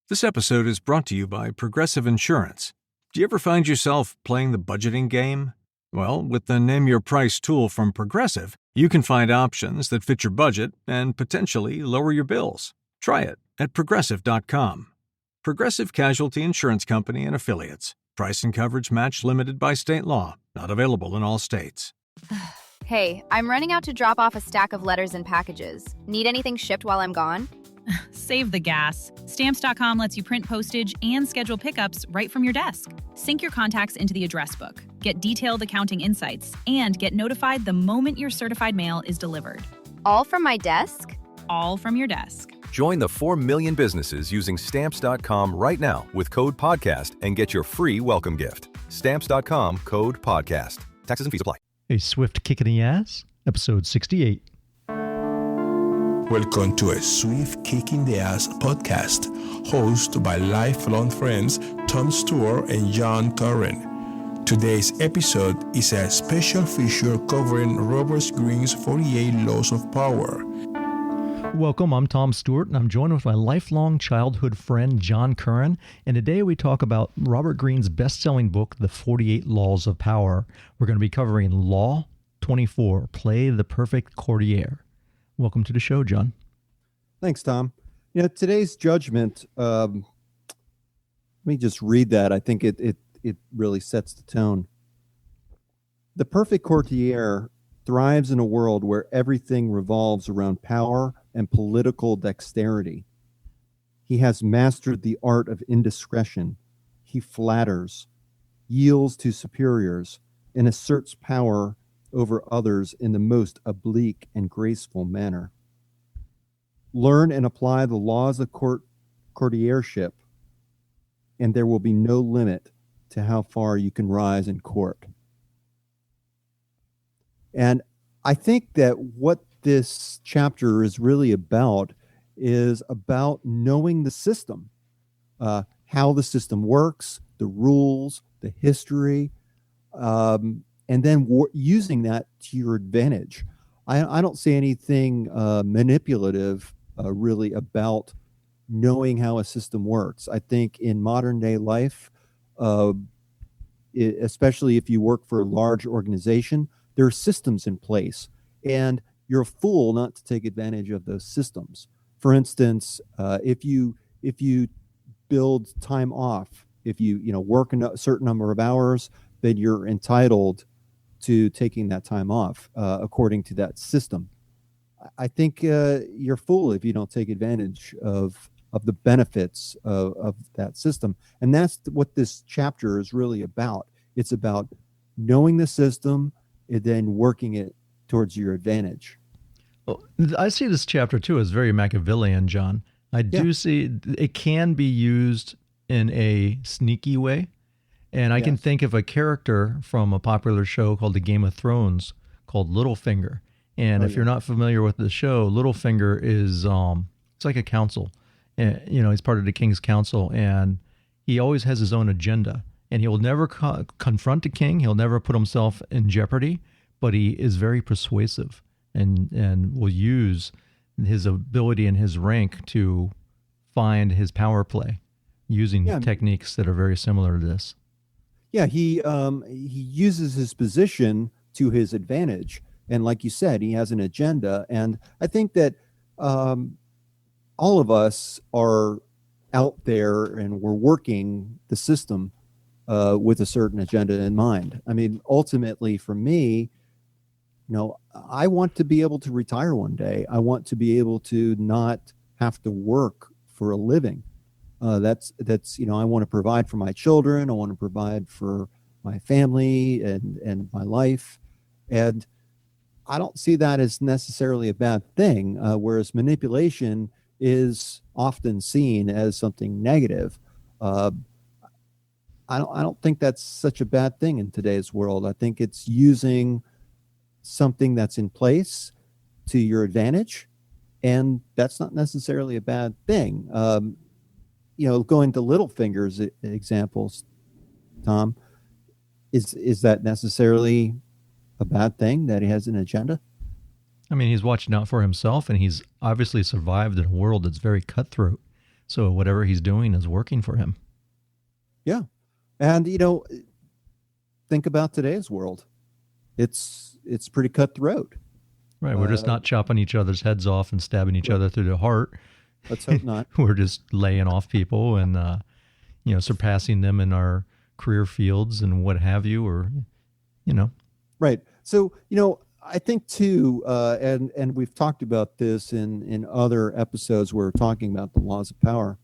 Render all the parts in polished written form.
This episode is brought to you by Progressive Insurance. Do you ever find yourself playing the budgeting game? Well, with the Name Your Price tool from Progressive, you can find options that fit your budget and potentially lower your bills. Try it at Progressive.com. Progressive Casualty Insurance Company and Affiliates. Price and coverage match limited by state law. Not available in all states. Hey, I'm running out to drop off a stack of letters and packages. Need anything shipped while I'm gone? Save the gas. Stamps.com lets you print postage and schedule pickups right from your desk. Sync your contacts into the address book, get detailed accounting insights, and get notified the moment your certified mail is delivered. All from my desk? All from your desk. Join the 4 million businesses using Stamps.com right now with code PODCAST and get your free welcome gift. Stamps.com, code PODCAST. Taxes and fees apply. A swift kick in the ass, episode 68. Welcome to a Swift Kick in the Ass podcast, hosted by lifelong friends Tom Stewart and John Curran. Today's episode is a special feature covering Robert Greene's 48 Laws of Power. Welcome, I'm Tom Stewart, and I'm joined with my lifelong childhood friend John Curran, and today we talk about Robert Greene's best-selling book, The 48 Laws of Power. We're going to be covering Law 24, Play the Perfect Courtier. Welcome to the show, John. Thanks, Tom. You know, today's judgment, let me just read that. I think it really sets the tone. The perfect courtier thrives in a world where everything revolves around power and political dexterity. He has mastered the art of indiscretion. He flatters, yields to superiors, and asserts power over others in the most oblique and graceful manner. Learn and apply the laws of courtiership, and there will be no limit to how far you can rise in court. And I think that what this chapter is really about is about knowing the system, how the system works, the rules, the history, and then using that to your advantage. I don't see anything manipulative really about knowing how a system works. I think in modern day life, especially if you work for a large organization, there are systems in place, and you're a fool not to take advantage of those systems. For instance, if you build time off, if you work a certain number of hours, then you're entitled to taking that time off according to that system. I think you're a fool if you don't take advantage of the benefits of that system. And that's what this chapter is really about. It's about knowing the system and then working it towards your advantage. Well, I see this chapter, too, as very Machiavellian, John. I do see it can be used in a sneaky way. And I can think of a character from a popular show called The Game of Thrones called Littlefinger. And if you're not familiar with the show, Littlefinger is it's like a council. He's part of the king's council, and he always has his own agenda. And he'll never confront the king. He'll never put himself in jeopardy, but he is very persuasive and will use his ability and his rank to find his power play using techniques that are very similar to this. Yeah, he uses his position to his advantage. And like you said, he has an agenda. And I think that all of us are out there and we're working the system with a certain agenda in mind. I mean, ultimately for me, I want to be able to retire one day. I want to be able to not have to work for a living. That's I want to provide for my children. I want to provide for my family and my life. And I don't see that as necessarily a bad thing, whereas manipulation is often seen as something negative. I don't think that's such a bad thing in today's world. I think it's using something that's in place to your advantage, and that's not necessarily a bad thing. Going to Littlefinger's examples, Tom, is that necessarily a bad thing that he has an agenda? I mean, he's watching out for himself, and he's obviously survived in a world that's very cutthroat. So whatever he's doing is working for him. Yeah. And, think about today's world. It's pretty cutthroat. Right. We're just not chopping each other's heads off and stabbing each other through the heart. Let's hope not. We're just laying off people and, surpassing them in our career fields and what have you, or. Right. So, I think too, and we've talked about this in other episodes where we're talking about the laws of power,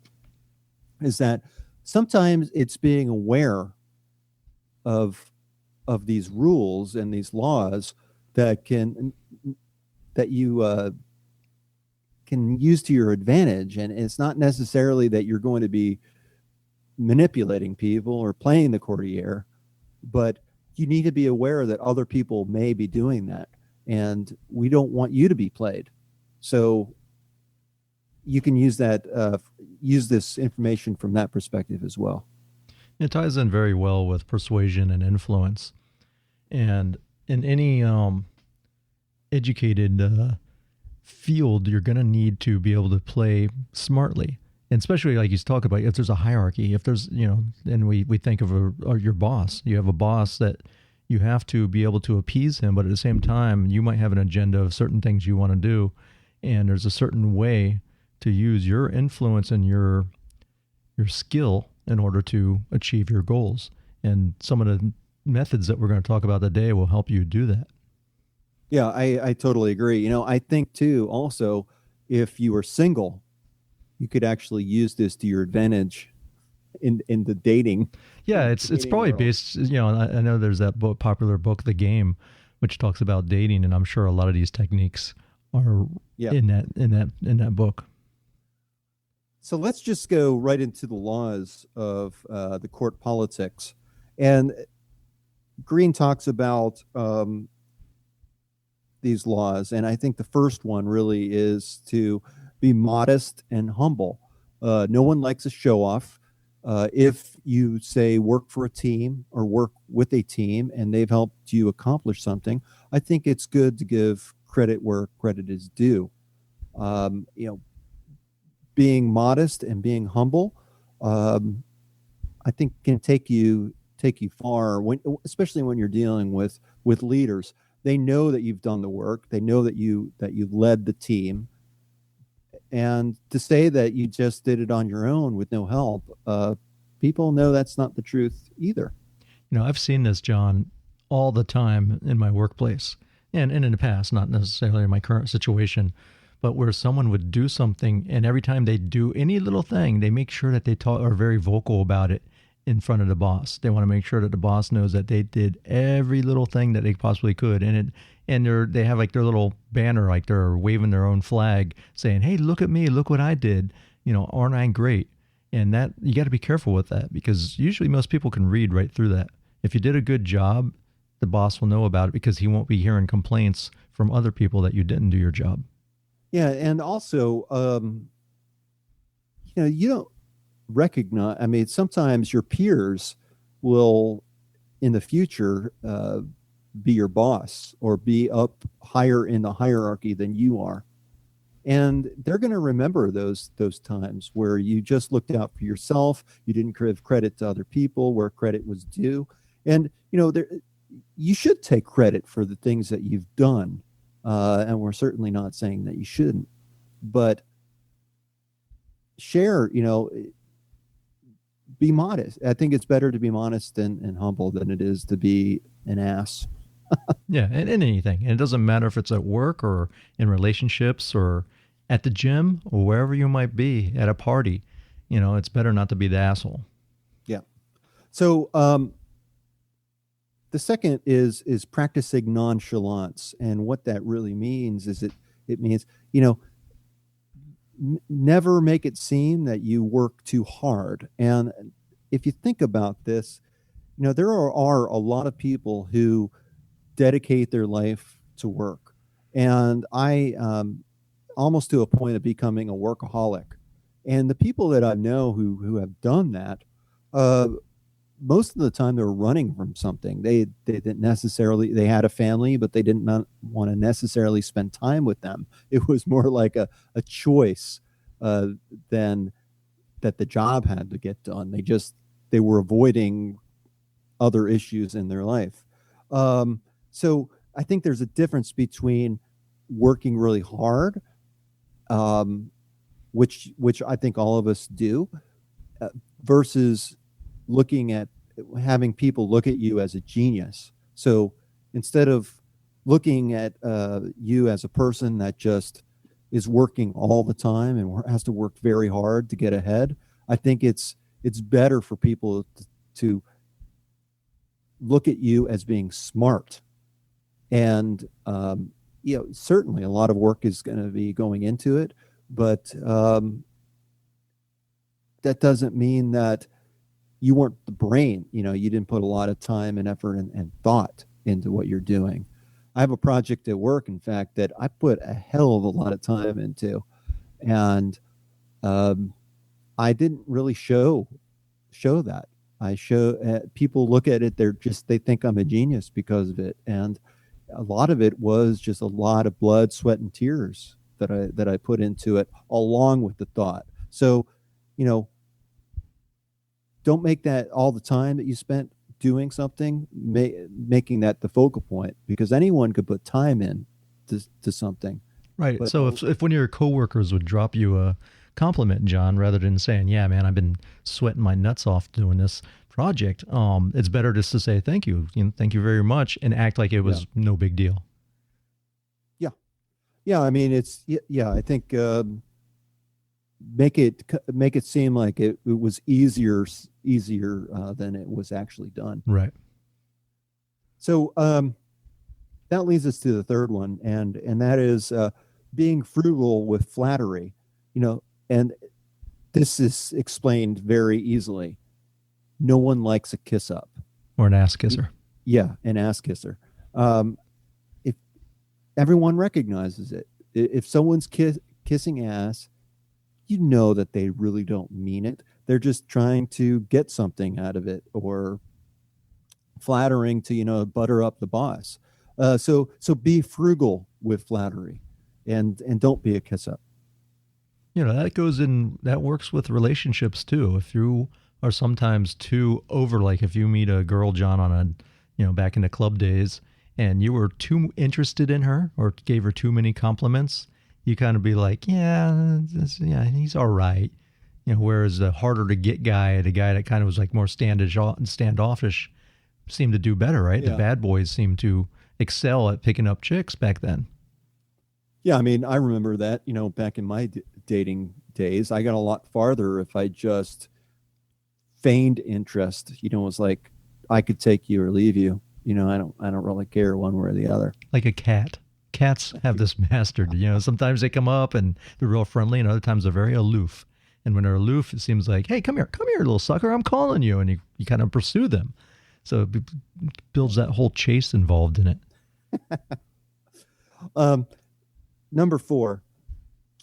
is that sometimes it's being aware of these rules and these laws that you can use to your advantage. And it's not necessarily that you're going to be manipulating people or playing the courtier, but you need to be aware that other people may be doing that, and we don't want you to be played. So you can use this information from that perspective as well. It ties in very well with persuasion and influence. And in any educated field, you're going to need to be able to play smartly. And especially like he's talking about, if there's a hierarchy, if there's, and we think of your boss, you have a boss that you have to be able to appease him, but at the same time, you might have an agenda of certain things you want to do. And there's a certain way to use your influence and your skill in order to achieve your goals. And some of the methods that we're going to talk about today will help you do that. Yeah, I totally agree. I think too, also, if you are single, you could actually use this to your advantage in the dating. Yeah, it's probably world. based, I know there's that popular book, The Game, which talks about dating, and I'm sure a lot of these techniques are in that book. So let's just go right into the laws of the court politics. And Green talks about these laws, and I think the first one really is to be modest and humble. No one likes a show off. If you say work for a team or work with a team and they've helped you accomplish something, I think it's good to give credit where credit is due. Being modest and being humble, I think can take you far, especially when you're dealing with leaders. They know that you've done the work. They know that you led the team. And to say that you just did it on your own with no help, people know that's not the truth either. I've seen this, John, all the time in my workplace and in the past, not necessarily in my current situation, but where someone would do something, and every time they do any little thing, they make sure that they are very vocal about it in front of the boss. They want to make sure that the boss knows that they did every little thing that they possibly could. And they have like their little banner, like they're waving their own flag saying, "Hey, look at me, look what I did. Aren't I great?" And that, you got to be careful with that, because usually most people can read right through that. If you did a good job, the boss will know about it, because he won't be hearing complaints from other people that you didn't do your job. Yeah. And also, you don't recognize, sometimes your peers will in the future be your boss or be up higher in the hierarchy than you are. And they're going to remember those times where you just looked out for yourself. You didn't give credit to other people where credit was due. And, you should take credit for the things that you've done. And we're certainly not saying that you shouldn't. But share, be modest. I think it's better to be modest and humble than it is to be an ass. Yeah, and in anything. And it doesn't matter if it's at work or in relationships or at the gym or wherever you might be, at a party. It's better not to be the asshole. Yeah. So the second is practicing nonchalance. And what that really means is it means, never make it seem that you work too hard. And if you think about this, there are a lot of people who dedicate their life to work. And I almost to a point of becoming a workaholic. And the people that I know who have done that, most of the time they're running from something. They didn't necessarily, they had a family, but they didn't want to necessarily spend time with them. It was more like a choice than that the job had to get done. They were avoiding other issues in their life. So I think there's a difference between working really hard, which I think all of us do, versus looking at having people look at you as a genius. So instead of looking at you as a person that just is working all the time and has to work very hard to get ahead, I think it's better for people to look at you as being smart. And certainly a lot of work is going to be going into it, but that doesn't mean that you weren't the brain. You didn't put a lot of time and effort and thought into what you're doing. I have a project at work, in fact, that I put a hell of a lot of time into, and I didn't really show that. People look at it, they think I'm a genius because of it, and a lot of it was just a lot of blood, sweat, and tears that I put into it, along with the thought. So, don't make that all the time that you spent doing something, making that the focal point, because anyone could put time in to something. Right. But, so if one of your coworkers would drop you a compliment, John, rather than saying, yeah, man, I've been sweating my nuts off doing this project, it's better just to say thank you, thank you very much, and act like it was no big deal. Yeah. I mean, I think make it seem like it was easier than it was actually done. Right. So that leads us to the third one, and that is being frugal with flattery. And this is explained very easily. No one likes a kiss up or an ass kisser. Yeah, an ass kisser. If everyone recognizes it, if someone's kissing ass, that they really don't mean it. They're just trying to get something out of it, or flattering to butter up the boss. So be frugal with flattery, and don't be a kiss up. That works with relationships too. If you are sometimes too over, like if you meet a girl, John, on back in the club days, and you were too interested in her or gave her too many compliments, you kind of be like, yeah, he's all right. Whereas the harder to get guy, the guy that kind of was like more standoffish, seemed to do better, right? Yeah. The bad boys seemed to excel at picking up chicks back then. Yeah, I mean, I remember that, back in my dating days, I got a lot farther if I just feigned interest. It was like, I could take you or leave you. I don't really care one way or the other. Like a cat. Cats have this mastered, sometimes they come up and they're real friendly, and other times they're very aloof. And when they're aloof, it seems like, hey, come here, little sucker, I'm calling you. And you kind of pursue them. So it builds that whole chase involved in it. Number 4,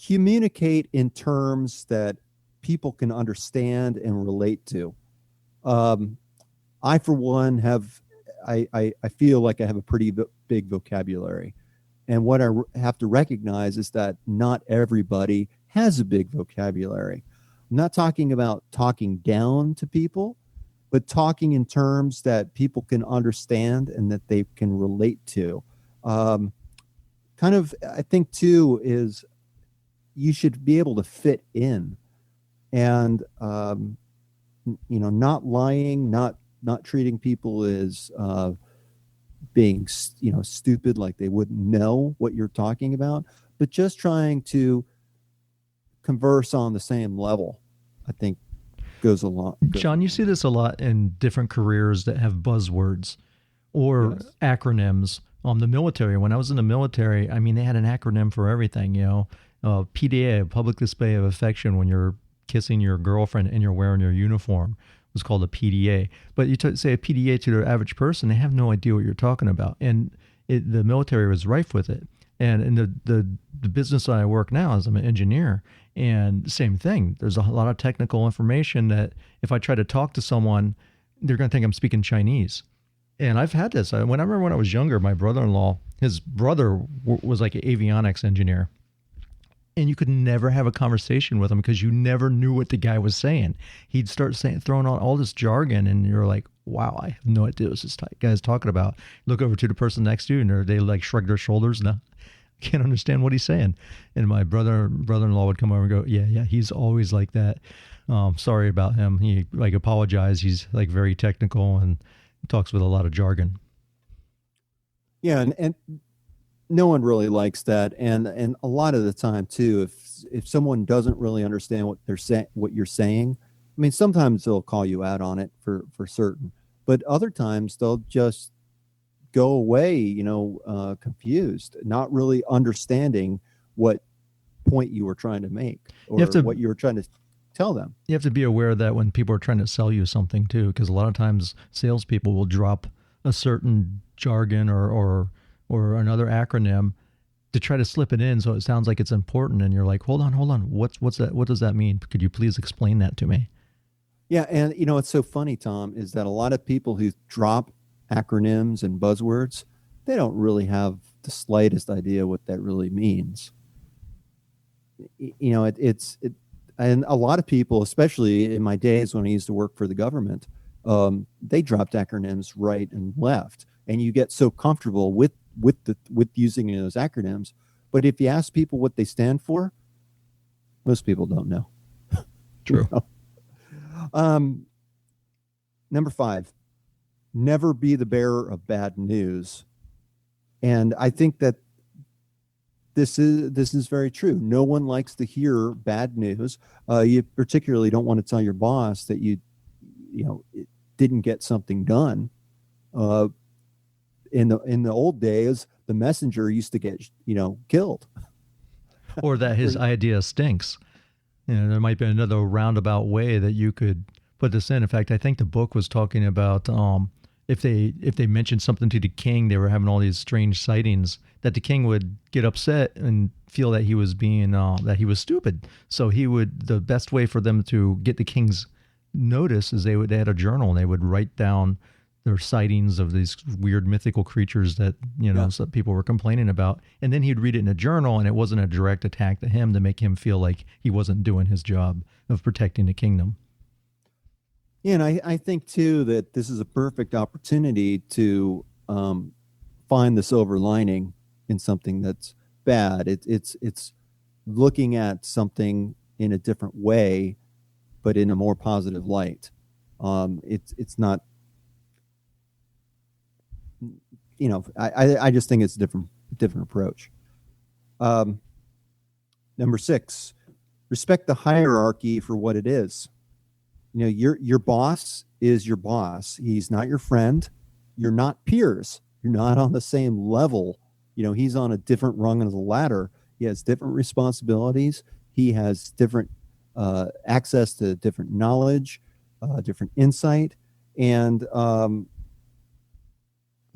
communicate in terms that people can understand and relate to. I, for one, I feel like I have a pretty big vocabulary. And what I have to recognize is that not everybody has a big vocabulary. I'm not talking about talking down to people, but talking in terms that people can understand and that they can relate to. I think too is you should be able to fit in, and not lying, not treating people as being stupid, like they wouldn't know what you're talking about, but just trying to converse on the same level, I think goes a lot. John, you see this a lot in different careers that have buzzwords or acronyms. The military, when I was in the military, I mean, they had an acronym for everything, PDA, public display of affection, when you're kissing your girlfriend and you're wearing your uniform, was called a PDA. But you say a PDA to the average person, they have no idea what you're talking about. And the military was rife with it. And in the business that I work now is I'm an engineer, and same thing. There's a lot of technical information that if I try to talk to someone, they're going to think I'm speaking Chinese. And I've had this. I remember when I was younger, my brother-in-law, his brother was like an avionics engineer. and you could never have a conversation with him because you never knew what the guy was saying. He'd start throwing out all this jargon, and you're like, wow, I have no idea what this guy's talking about. Look over to the person next to you, and they like shrug their shoulders. No, I can't understand what he's saying. And my brother-in-law would come over and go, yeah, he's always like that. Sorry about him. He like apologized. He's like very technical and talks with a lot of jargon. Yeah, and no one really likes that, and a lot of the time too, if someone doesn't really understand what you're saying, I mean, sometimes they'll call you out on it for certain, but other times they'll just go away, confused, not really understanding what point you were trying to make or what you were trying to tell them. You have to be aware of that when people are trying to sell you something too, because a lot of times salespeople will drop a certain jargon or another acronym to try to slip it in so it sounds like it's important, and you're like, hold on, what's that? What does that mean? Could you please explain that to me? Yeah, and what's so funny, Tom, is that a lot of people who drop acronyms and buzzwords, they don't really have the slightest idea what that really means. And a lot of people, especially in my days when I used to work for the government, they dropped acronyms right and left, and you get so comfortable with using those acronyms. But if you ask people what they stand for, most people don't know. True. Number 5, never be the bearer of bad news. And I think that this is very true. No one likes to hear bad news. You particularly don't want to tell your boss that you didn't get something done. In the old days, the messenger used to get killed, or that his idea stinks. There might be another roundabout way that you could put this in. In fact, I think the book was talking about if they mentioned something to the king, they were having all these strange sightings, that the king would get upset and feel that he was being that he was stupid. So the best way for them to get the king's notice is they had a journal, and they would write down their sightings of these weird mythical creatures that some people were complaining about, and then he'd read it in a journal, and it wasn't a direct attack to him to make him feel like he wasn't doing his job of protecting the kingdom. Yeah, and I think too that this is a perfect opportunity to find the silver lining in something that's bad. It's looking at something in a different way, but in a more positive light. It's not. I just think it's a different approach. Number 6, respect the hierarchy for what it is. Your boss is your boss. He's not your friend. You're not peers. You're not on the same level. He's on a different rung of the ladder. He has different responsibilities. He has different access to different knowledge, different insight, and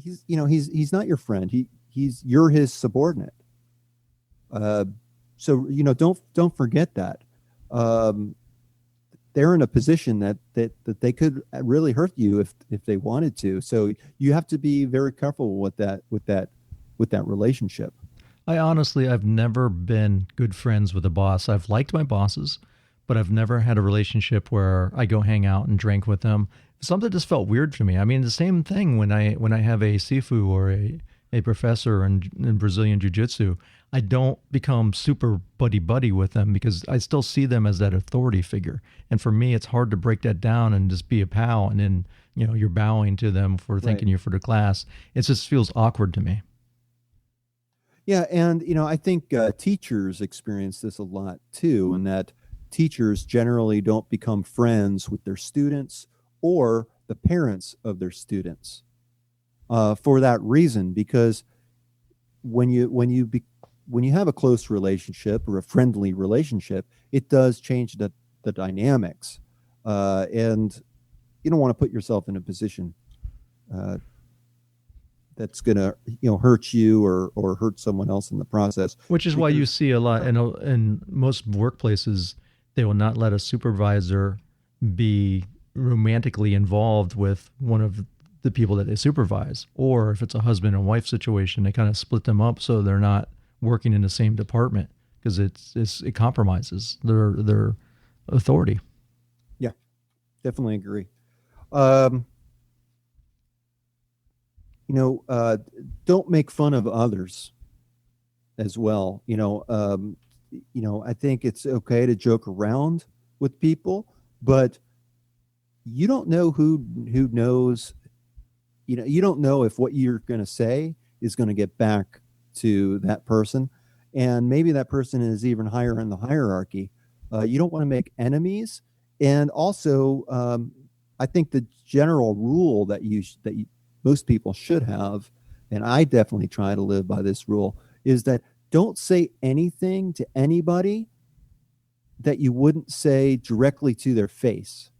he's not your friend. You're his subordinate. So don't forget that. They're in a position that they could really hurt you if they wanted to. So you have to be very careful with that relationship. I've never been good friends with a boss. I've liked my bosses, but I've never had a relationship where I go hang out and drink with them. Something just felt weird to me. I mean, the same thing when I have a Sifu or a professor in Brazilian Jiu-Jitsu, I don't become super buddy-buddy with them because I still see them as that authority figure. And for me, it's hard to break that down and just be a pal. And then, you're bowing to them for thanking you for the class. It just feels awkward to me. Yeah. And, I think teachers experience this a lot too, in that teachers generally don't become friends with their students or the parents of their students for that reason, because when you have a close relationship or a friendly relationship, it does change the dynamics, and you don't want to put yourself in a position that's going to hurt you or hurt someone else in the process. Which is why you see a lot in most workplaces, they will not let a supervisor be romantically involved with one of the people that they supervise. Or if it's a husband and wife situation, they kind of split them up so they're not working in the same department, because it compromises their authority. Yeah, definitely agree. Don't make fun of others as well. I think it's okay to joke around with people, but you don't know who knows. You don't know if what you're going to say is going to get back to that person, and maybe that person is even higher in the hierarchy. You don't want to make enemies, and also, I think the general rule that most people should have, and I definitely try to live by this rule, is that don't say anything to anybody that you wouldn't say directly to their face.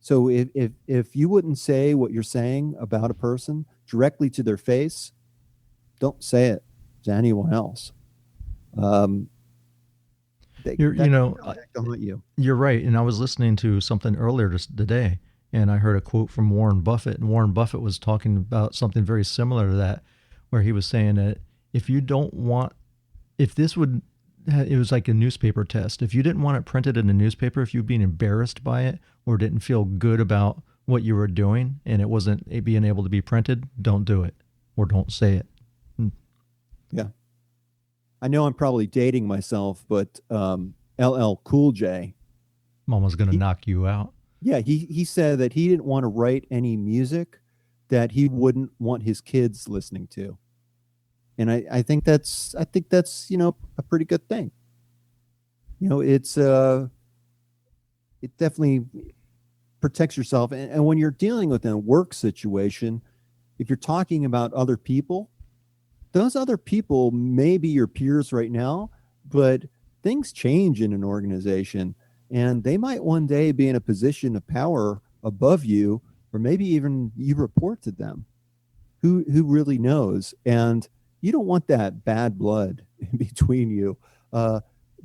So if you wouldn't say what you're saying about a person directly to their face, don't say it to anyone else. You're right. And I was listening to something earlier today, and I heard a quote from Warren Buffett, and Warren Buffett was talking about something very similar to that, where he was saying that it was like a newspaper test. If you didn't want it printed in a newspaper, if you were being embarrassed by it or didn't feel good about what you were doing and it wasn't being able to be printed, don't do it or don't say it. Yeah. I know I'm probably dating myself, but LL Cool J. Mama's going to knock you out. Yeah, he said that he didn't want to write any music that he wouldn't want his kids listening to. And I think that's a pretty good thing. It definitely protects yourself. And when you're dealing with a work situation, if you're talking about other people, those other people may be your peers right now, but things change in an organization, and they might one day be in a position of power above you, or maybe even you report to them. Who really knows? And you don't want that bad blood in between you.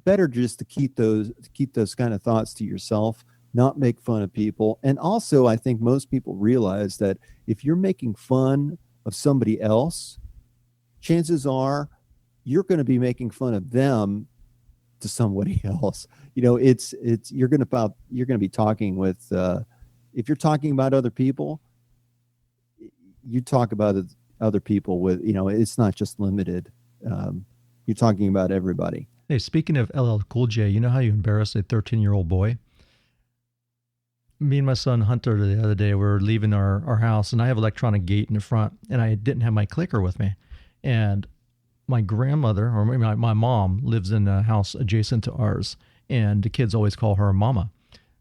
Better just to keep those kind of thoughts to yourself, not make fun of people. And also, I think most people realize that if you're making fun of somebody else, chances are you're going to be making fun of them to somebody else. You're going to be talking with, if you're talking about other people, you talk about other people with, it's not just limited. You're talking about everybody. Hey, speaking of LL Cool J, you know how you embarrass a 13-year-old boy? Me and my son Hunter the other day, we were leaving our house, and I have electronic gate in the front, and I didn't have my clicker with me. And my grandmother, or my mom, lives in a house adjacent to ours, and the kids always call her Mama.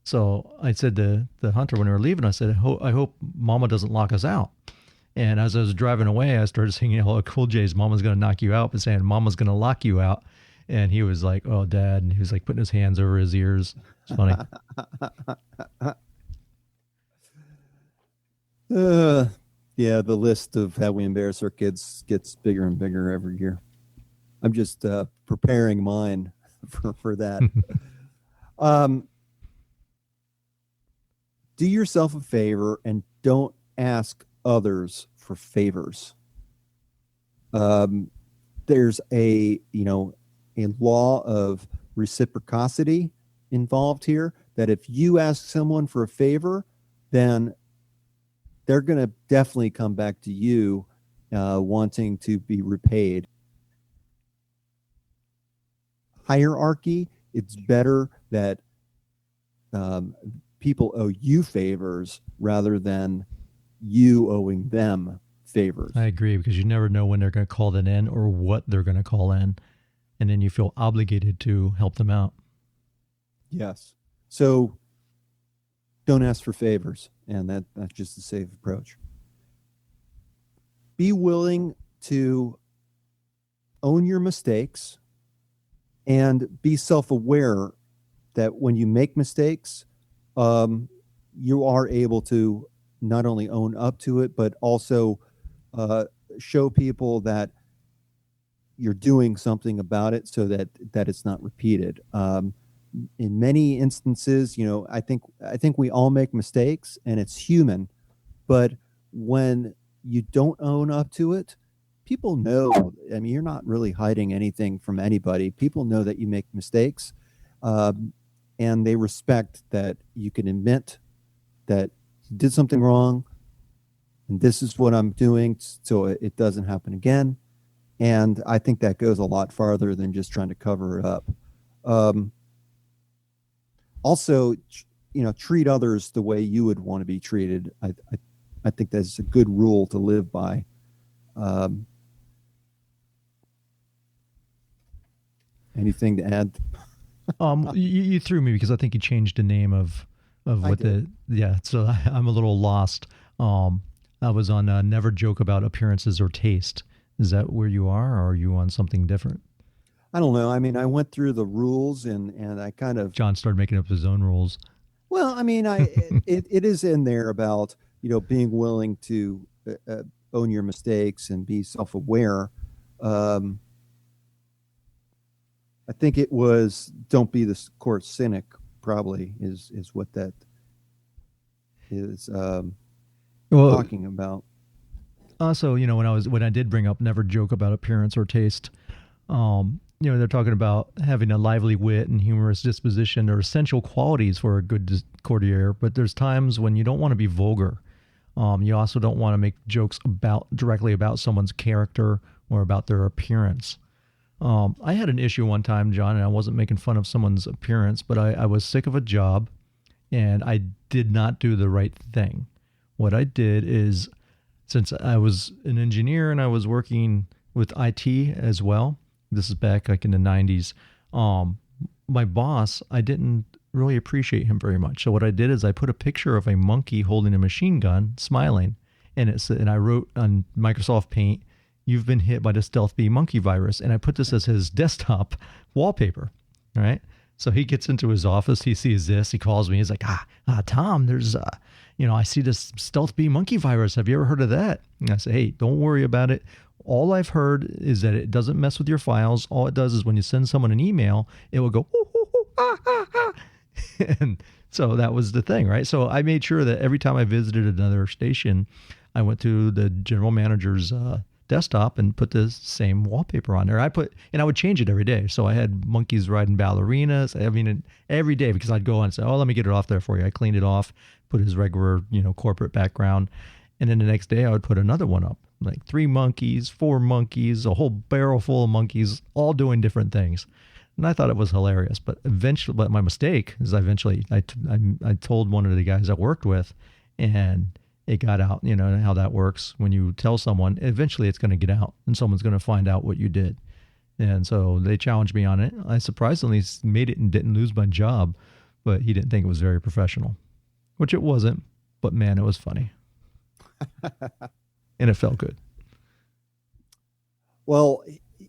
So I said to Hunter when we were leaving, I said, I hope Mama doesn't lock us out. And as I was driving away, I started singing LL Cool J's "Mama's Gonna Knock You Out," but saying "Mama's Gonna Lock You Out." And he was like, "Oh, Dad," and he was like putting his hands over his ears. It's funny. Yeah, the list of how we embarrass our kids gets bigger and bigger every year. I'm just preparing mine for that. Do yourself a favor and don't ask others for favors. There's a law of reciprocity involved here, that if you ask someone for a favor, then they're going to definitely come back to you wanting to be repaid. Hierarchy, it's better that people owe you favors rather than you owing them favors. I agree, because you never know when they're going to call that in or what they're going to call in, and then you feel obligated to help them out. Yes. So don't ask for favors, and that's just a safe approach. Be willing to own your mistakes and be self-aware that when you make mistakes, you are able to not only own up to it, but also show people that you're doing something about it so that it's not repeated. In many instances, I think we all make mistakes, and it's human, but when you don't own up to it, people know. I mean, you're not really hiding anything from anybody. People know that you make mistakes, and they respect that you can admit that you did something wrong, and this is what I'm doing so it doesn't happen again. And I think that goes a lot farther than just trying to cover it up. Also, treat others the way you would want to be treated. I think that's a good rule to live by. Anything to add? You threw me because I think you changed the name of what so I'm a little lost. I was on Never Joke About Appearances or Taste. Is that where you are, or are you on something different? I don't know. I mean, I went through the rules and I kind of... John started making up his own rules. Well, I mean, it is in there about, being willing to own your mistakes and be self-aware. I think it was don't be the court cynic, probably is what that is talking about. Also, when I did bring up Never Joke About Appearance or Taste, they're talking about having a lively wit and humorous disposition are essential qualities for a good courtier, but there's times when you don't want to be vulgar. You also don't want to make jokes directly about someone's character or about their appearance. I had an issue one time, John, and I wasn't making fun of someone's appearance, but I was sick of a job and I did not do the right thing. What I did is, since I was an engineer and I was working with IT as well, this is back like in the 90s, my boss, I didn't really appreciate him very much. So what I did is I put a picture of a monkey holding a machine gun, smiling, and I wrote on Microsoft Paint, "You've been hit by the Stealth B monkey virus." And I put this as his desktop wallpaper, right? So he gets into his office, he sees this, he calls me, he's like, Tom, there's, I see this Stealth B monkey virus. Have you ever heard of that? And I say, hey, don't worry about it. All I've heard is that it doesn't mess with your files. All it does is when you send someone an email, it will go, ooh, ooh, ooh, ah, ah, ah. And so that was the thing, right? So I made sure that every time I visited another station, I went to the general manager's desktop and put the same wallpaper on there. I would change it every day. So I had monkeys riding ballerinas. I mean, every day, because I'd go on and say, let me get it off there for you. I cleaned it off, put his regular, corporate background. And then the next day I would put another one up, like 3 monkeys, 4 monkeys, a whole barrel full of monkeys, all doing different things. And I thought it was hilarious. But my mistake is I told one of the guys I worked with, and it got out. You know how that works. When you tell someone, eventually it's going to get out and someone's going to find out what you did. And so they challenged me on it. I surprisingly made it and didn't lose my job, but he didn't think it was very professional, which it wasn't. But man, it was funny. And it felt good. Well,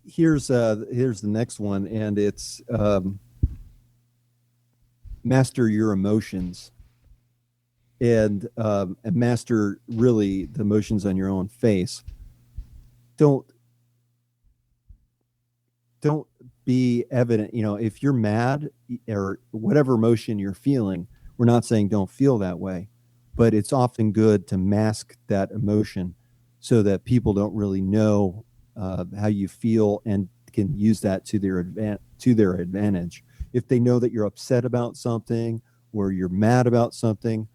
here's the next one, and it's master your emotions, and master really the emotions on your own face. Don't be evident. If you're mad or whatever emotion you're feeling, we're not saying don't feel that way, but it's often good to mask that emotion so that people don't really know how you feel and can use that to their advantage. If they know that you're upset about something or you're mad about something,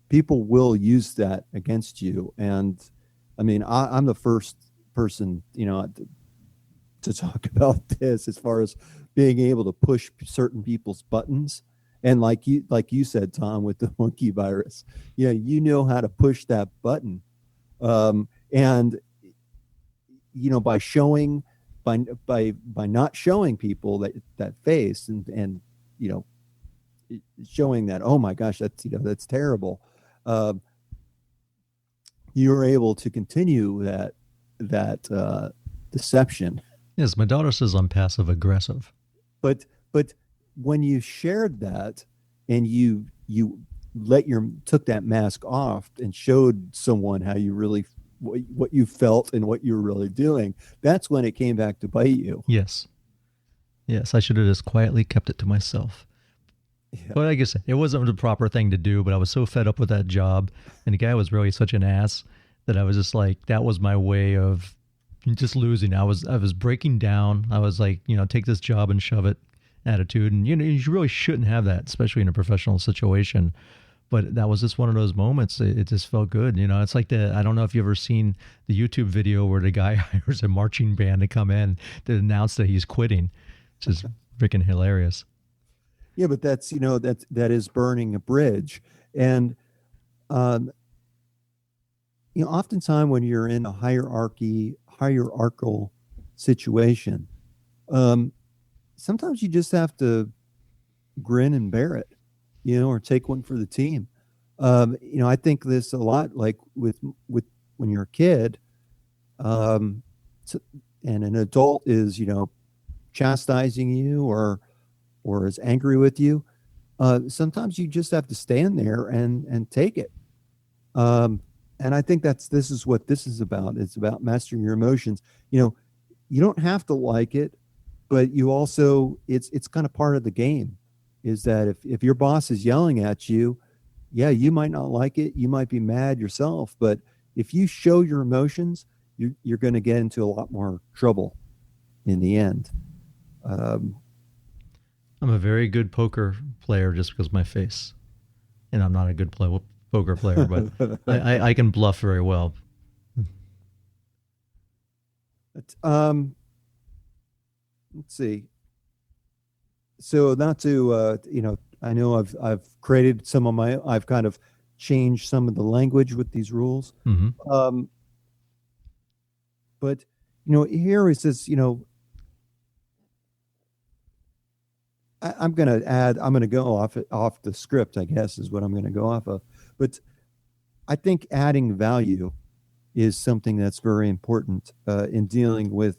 people will use that against you. And I mean, I'm the first person, to talk about this as far as being able to push certain people's buttons. And like you said, Tom, with the monkey virus, you know how to push that button. And by showing, by not showing people that face and showing that, oh my gosh, that's terrible. You're able to continue that deception. Yes, my daughter says I'm passive aggressive. But when you shared that and you took that mask off and showed someone how you really what you felt and what you were really doing, that's when it came back to bite you. Yes, I should have just quietly kept it to myself. Yeah. But like I said, it wasn't the proper thing to do, but I was so fed up with that job, and the guy was really such an ass that I was just like, that was my way of just losing. I was breaking down. I was like, take this job and shove it attitude. And, you really shouldn't have that, especially in a professional situation. But that was just one of those moments. It just felt good. It's like I don't know if you've ever seen the YouTube video where the guy hires a marching band to come in to announce that he's quitting. It's just freaking hilarious. Yeah, but that's, that is burning a bridge. And, oftentimes when you're in a hierarchical situation, sometimes you just have to grin and bear it, or take one for the team. I think this a lot, like with when you're a kid, and an adult is, chastising you or is angry with you. Sometimes you just have to stand there and take it. And I think this is what this is about. It's about mastering your emotions. You don't have to like it, but you also, it's kind of part of the game, is that if your boss is yelling at you, yeah, you might not like it. You might be mad yourself, but if you show your emotions, you're going to get into a lot more trouble in the end. I'm a very good poker player just because of my face, and I'm not a good poker player, but I can bluff very well. Let's see. So not to, I know I've created I've kind of changed some of the language with these rules. Mm-hmm. But, here it says, I'm going to go off the script, I guess, is what I'm going to go off of. But I think adding value is something that's very important in dealing with,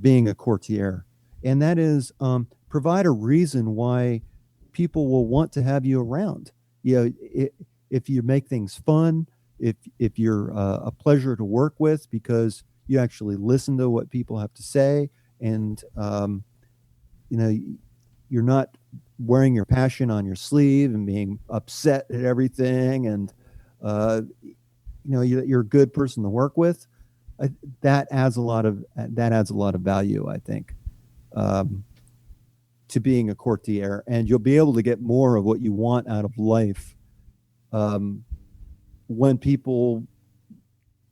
being a courtier. And that is provide a reason why people will want to have you around. If you make things fun, if you're a pleasure to work with because you actually listen to what people have to say, and, you're not wearing your passion on your sleeve and being upset at everything, and you're a good person to work with. That adds a lot of value, I think, to being a courtier, and you'll be able to get more of what you want out of life when people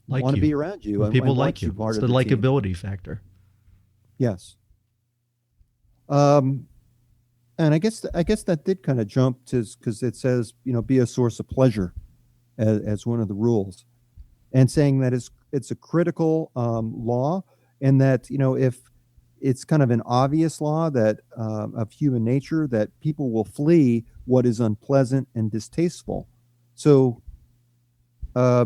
want to be around you. When people and like you. It's the likability factor. Yes. And I guess that did kind of jump to, because it says, be a source of pleasure as one of the rules, and saying that it's a critical law, and that, if it's kind of an obvious law that of human nature, that people will flee what is unpleasant and distasteful. So, I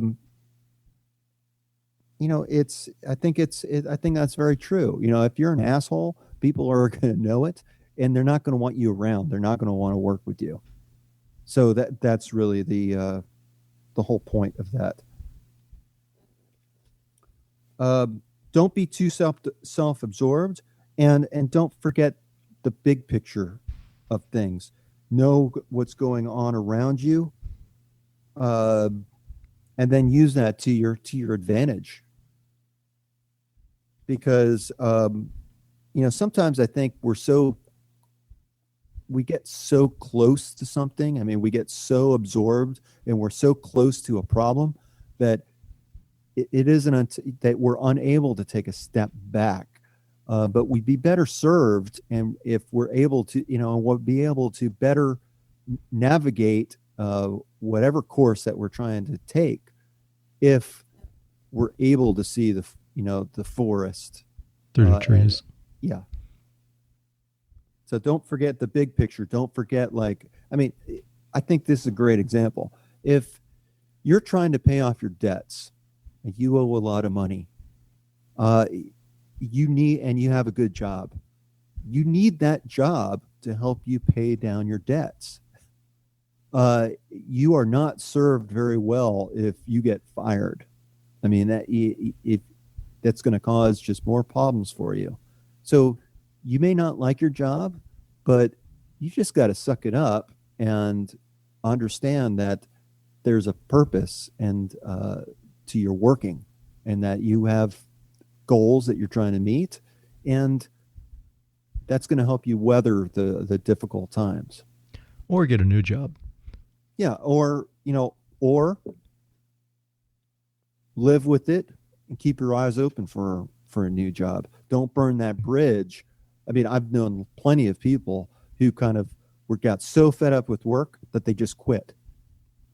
think that's very true. If you're an asshole, people are going to know it, and they're not going to want you around. They're not going to want to work with you. So that's really the whole point of that. Don't be too self-absorbed, and don't forget the big picture of things. Know what's going on around you, and then use that to your advantage. Because sometimes I think we get so close to something. I mean, we get so absorbed, and we're so close to a problem that it isn't that we're unable to take a step back. But we'd be better served, and if we're able to, we'll be able to better navigate whatever course that we're trying to take, if we're able to see the forest through the trees. Yeah. So don't forget the big picture. Don't forget, I think this is a great example. If you're trying to pay off your debts and you owe a lot of money, and you have a good job, you need that job to help you pay down your debts. You are not served very well if you get fired. I mean, that's going to cause just more problems for you. So you may not like your job, but you just got to suck it up and understand that there's a purpose, and to your working, and that you have goals that you're trying to meet, and that's going to help you weather the difficult times. Or get a new job. Yeah, or live with it and keep your eyes open for a new job. Don't burn that bridge. I mean, I've known plenty of people who kind of got so fed up with work that they just quit.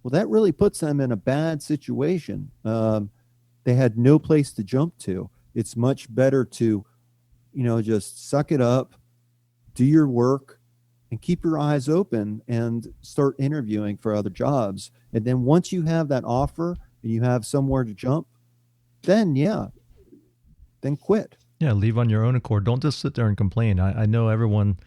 Well, that really puts them in a bad situation. They had no place to jump to. It's much better to, just suck it up, do your work, and keep your eyes open and start interviewing for other jobs. And then once you have that offer and you have somewhere to jump, then quit. Yeah, leave on your own accord. Don't just sit there and complain. I know everyone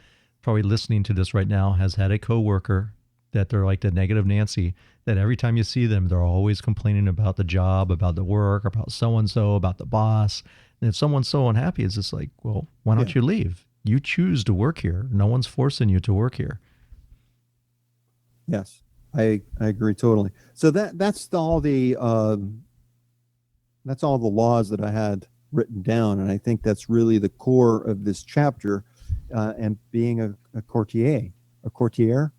probably listening to this right now has had a coworker that they're like the negative Nancy, that every time you see them, they're always complaining about the job, about the work, about so-and-so, about the boss. And if someone's so unhappy, it's just like, well, why don't you leave? You choose to work here. No one's forcing you to work here. Yes, I agree totally. So that's all the laws that I had written down, and I think that's really the core of this chapter. And being a courtier.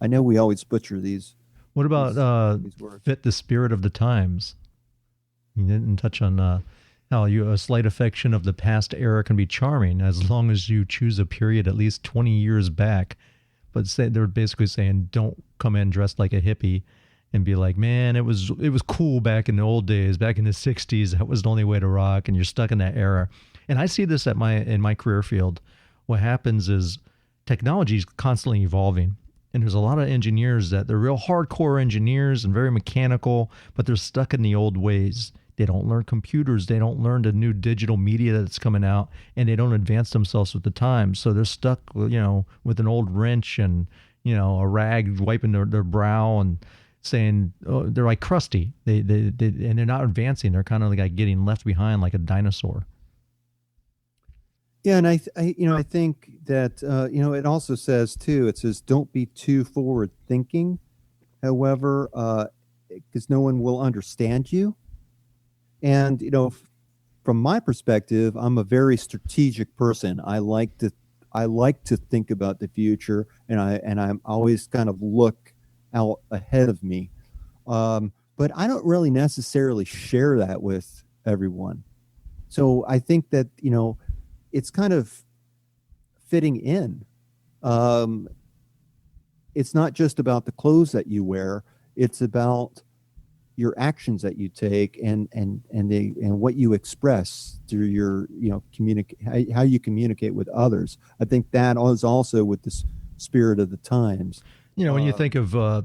I know we always butcher these. What about these words. Fit the spirit of the times? You didn't touch on how a slight affection of the past era can be charming as long as you choose a period at least 20 years back. But they're basically saying don't come in dressed like a hippie and be like, man, it was cool back in the old days, back in the 60s. That was the only way to rock, and you're stuck in that era. And I see this in my career field. What happens is technology is constantly evolving. And there's a lot of engineers that they're real hardcore engineers and very mechanical, but they're stuck in the old ways. They don't learn computers. They don't learn the new digital media that's coming out, and they don't advance themselves with the times. So they're stuck, with an old wrench and, a rag wiping their brow and saying, oh, they're like crusty. They and they're not advancing. They're kind of like getting left behind like a dinosaur. Yeah, and I think that it also says too. It says don't be too forward thinking. However, because no one will understand you. And from my perspective, I'm a very strategic person. I like to think about the future, and I'm always kind of look out ahead of me. But I don't really necessarily share that with everyone. So I think that it's kind of fitting in. It's not just about the clothes that you wear. It's about your actions that you take and what you express through your how you communicate with others. I think that is also with the spirit of the times. When you think of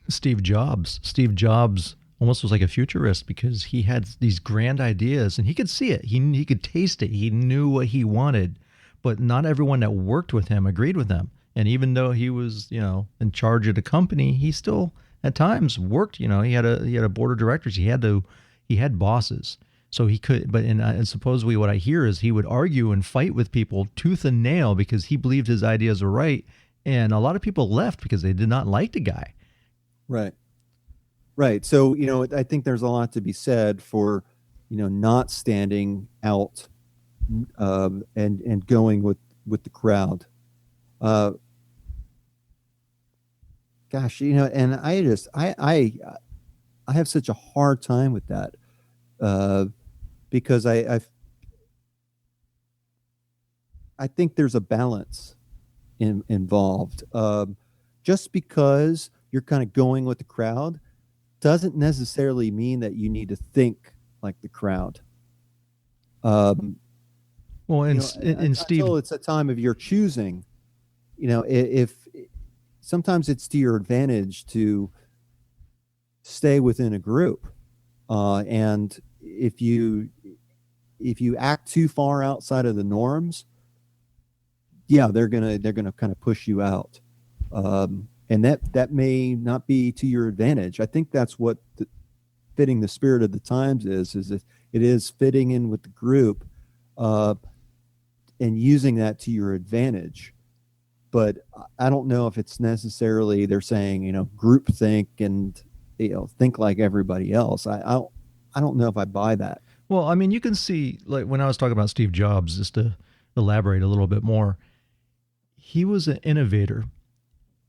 Steve Jobs almost was like a futurist because he had these grand ideas and he could see it. He could taste it. He knew what he wanted, but not everyone that worked with him agreed with him. And even though he was, in charge of the company, he still at times worked. He had a board of directors. He had bosses, so he could. But and supposedly what I hear is he would argue and fight with people tooth and nail because he believed his ideas were right. And a lot of people left because they did not like the guy. Right. So, I think there's a lot to be said for, not standing out and going with the crowd. Gosh, and I have such a hard time with that because I think there's a balance involved. Just because you're kind of going with the crowd doesn't necessarily mean that you need to think like the crowd. Well, and Steve, until it's a time of your choosing, if sometimes it's to your advantage to stay within a group, and if you act too far outside of the norms, they're gonna kind of push you out. And that may not be to your advantage. I think that's what fitting the spirit of the times is it is fitting in with the group and using that to your advantage. But I don't know if it's necessarily they're saying, group think and, think like everybody else. I I don't know if I buy that. Well, I mean, you can see, like when I was talking about Steve Jobs, just to elaborate a little bit more, he was an innovator.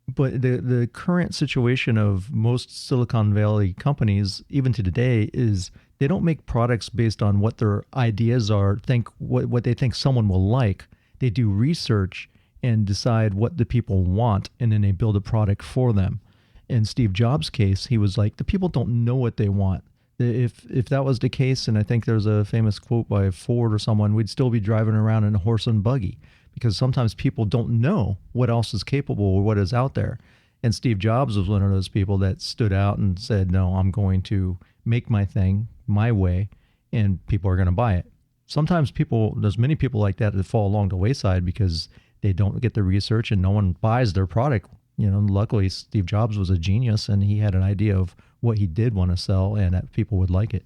But the current situation of most Silicon Valley companies, even to today, is they don't make products based on what their ideas are, what they think someone will like. They do research and decide what the people want, and then they build a product for them. In Steve Jobs' case, he was like, the people don't know what they want. If that was the case, and I think there's a famous quote by Ford or someone, we'd still be driving around in a horse and buggy, because sometimes people don't know what else is capable or what is out there. And Steve Jobs was one of those people that stood out and said, no, I'm going to make my thing my way, and people are going to buy it. Sometimes there's many people like that fall along the wayside because they don't get the research and no one buys their product. Luckily Steve Jobs was a genius and he had an idea of what he did want to sell and that people would like it.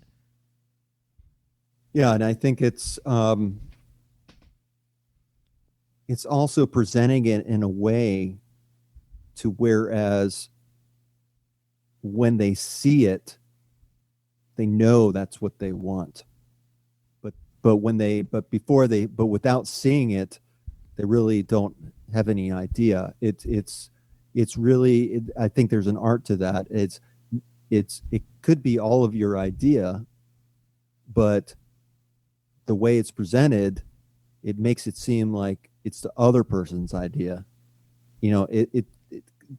Yeah, and I think it's also presenting it in a way to whereas when they see it, they know that's what they want. But without seeing it, they really don't have any idea. It's really, I think there's an art to that. It could be all of your idea, but the way it's presented, it makes it seem like it's the other person's idea.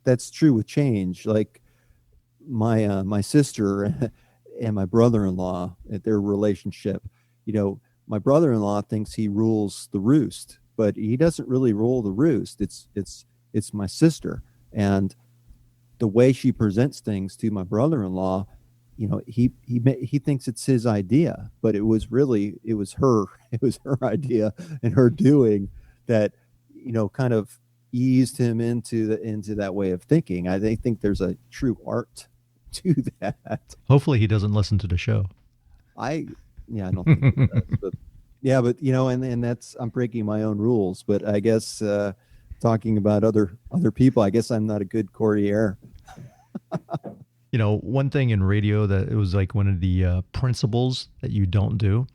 That's true with change. Like my sister and my brother-in-law, their relationship, my brother-in-law thinks he rules the roost, but he doesn't really rule the roost. It's my sister, and the way she presents things to my brother-in-law, he thinks it's his idea, but it was her idea and her doing that, kind of eased him into that way of thinking. I think there's a true art to that. Hopefully he doesn't listen to the show. I don't think he does, but and that's, I'm breaking my own rules, but I guess talking about other people, I guess I'm not a good courtier. One thing in radio that it was like one of the principles that you don't do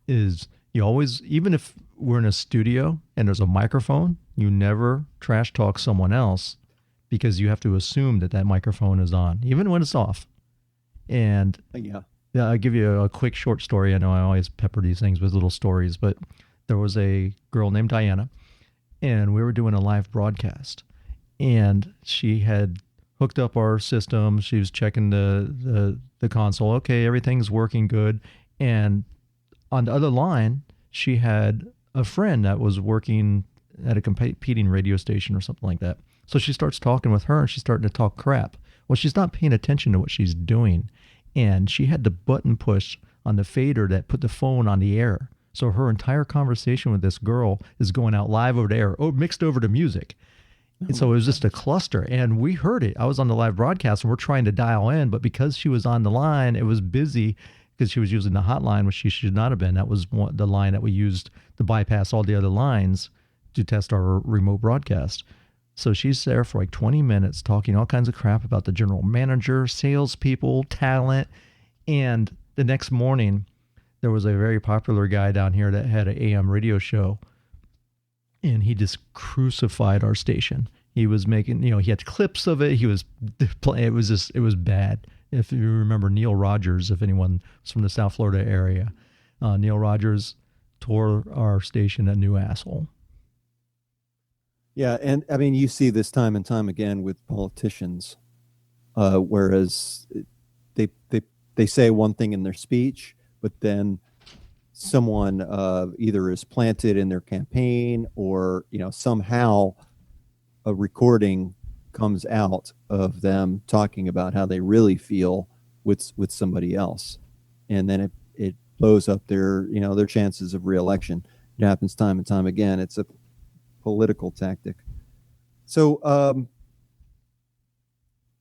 is you always, even if we're in a studio and there's a microphone, you never trash talk someone else, because you have to assume that microphone is on, even when it's off. And I'll give you a quick short story. I know I always pepper these things with little stories, but there was a girl named Diana, and we were doing a live broadcast, and she had hooked up our system. She was checking the console. Okay, everything's working good. And on the other line, she had a friend that was working at a competing radio station or something like that. So she starts talking with her, and she's starting to talk crap. Well, she's not paying attention to what she's doing. And she had the button push on the fader that put the phone on the air. So her entire conversation with this girl is going out live over the air, mixed over to music. And so it was just a cluster, and we heard it. I was on the live broadcast, and we're trying to dial in, but because she was on the line, it was busy because she was using the hotline, which she should not have been. That was the line that we used to bypass all the other lines to test our remote broadcast. So she's there for like 20 minutes talking all kinds of crap about the general manager, salespeople, talent. And the next morning, there was a very popular guy down here that had an AM radio show, and he just crucified our station. He was making, he had clips of it. He was playing. It was bad. If you remember Neil Rogers, if anyone's from the South Florida area, Neil Rogers tore our station a new asshole. Yeah, and I mean, you see this time and time again with politicians, whereas they say one thing in their speech, but then someone either is planted in their campaign, or somehow a recording comes out of them talking about how they really feel with somebody else, and then it blows up their chances of reelection. It happens time and time again. It's a political tactic. So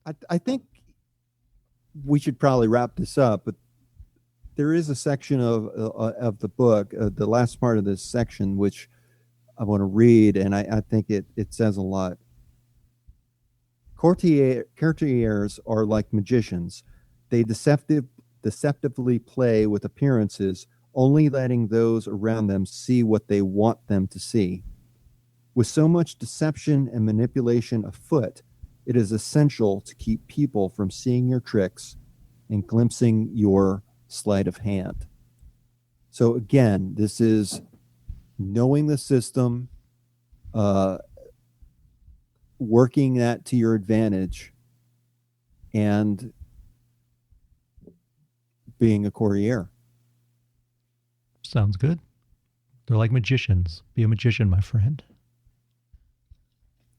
I think we should probably wrap this up, but there is a section of the book, the last part of this section, which I want to read, and I think it says a lot. Courtiers are like magicians. They deceptively play with appearances, only letting those around them see what they want them to see. With so much deception and manipulation afoot, it is essential to keep people from seeing your tricks and glimpsing your sleight of hand. So again, this is knowing the system, working that to your advantage, and being a courtier. Sounds good. They're like magicians. Be a magician, my friend.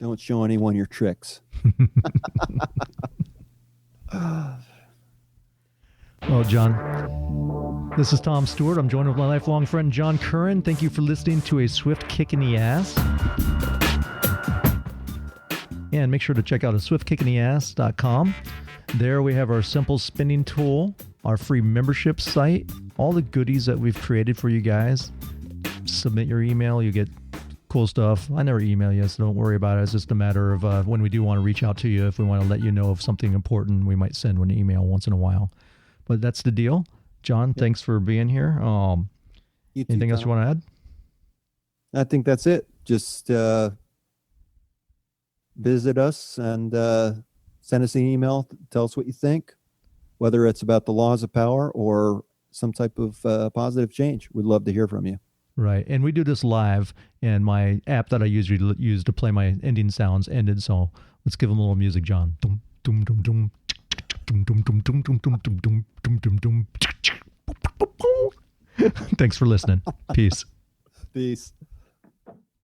Don't show anyone your tricks. Well, John, this is Tom Stewart. I'm joined with my lifelong friend, John Curran. Thank you for listening to A Swift Kick in the Ass. And make sure to check out swiftkickingtheass.com. There we have our simple spinning tool, our free membership site, all the goodies that we've created for you guys. Submit your email, you get cool stuff. I never email you, so don't worry about it. It's just a matter of when we do want to reach out to you, if we want to let you know of something important, we might send an email once in a while. But that's the deal. John, thanks for being here. Anything else you want to add? I think that's it. Just visit us and send us an email. Tell us what you think, whether it's about the laws of power or some type of positive change. We'd love to hear from you. Right. And we do this live, and my app that I usually use to play my ending sounds ended. So let's give them a little music, John. Dum, dum, dum, dum. Thanks for listening. Peace. Peace.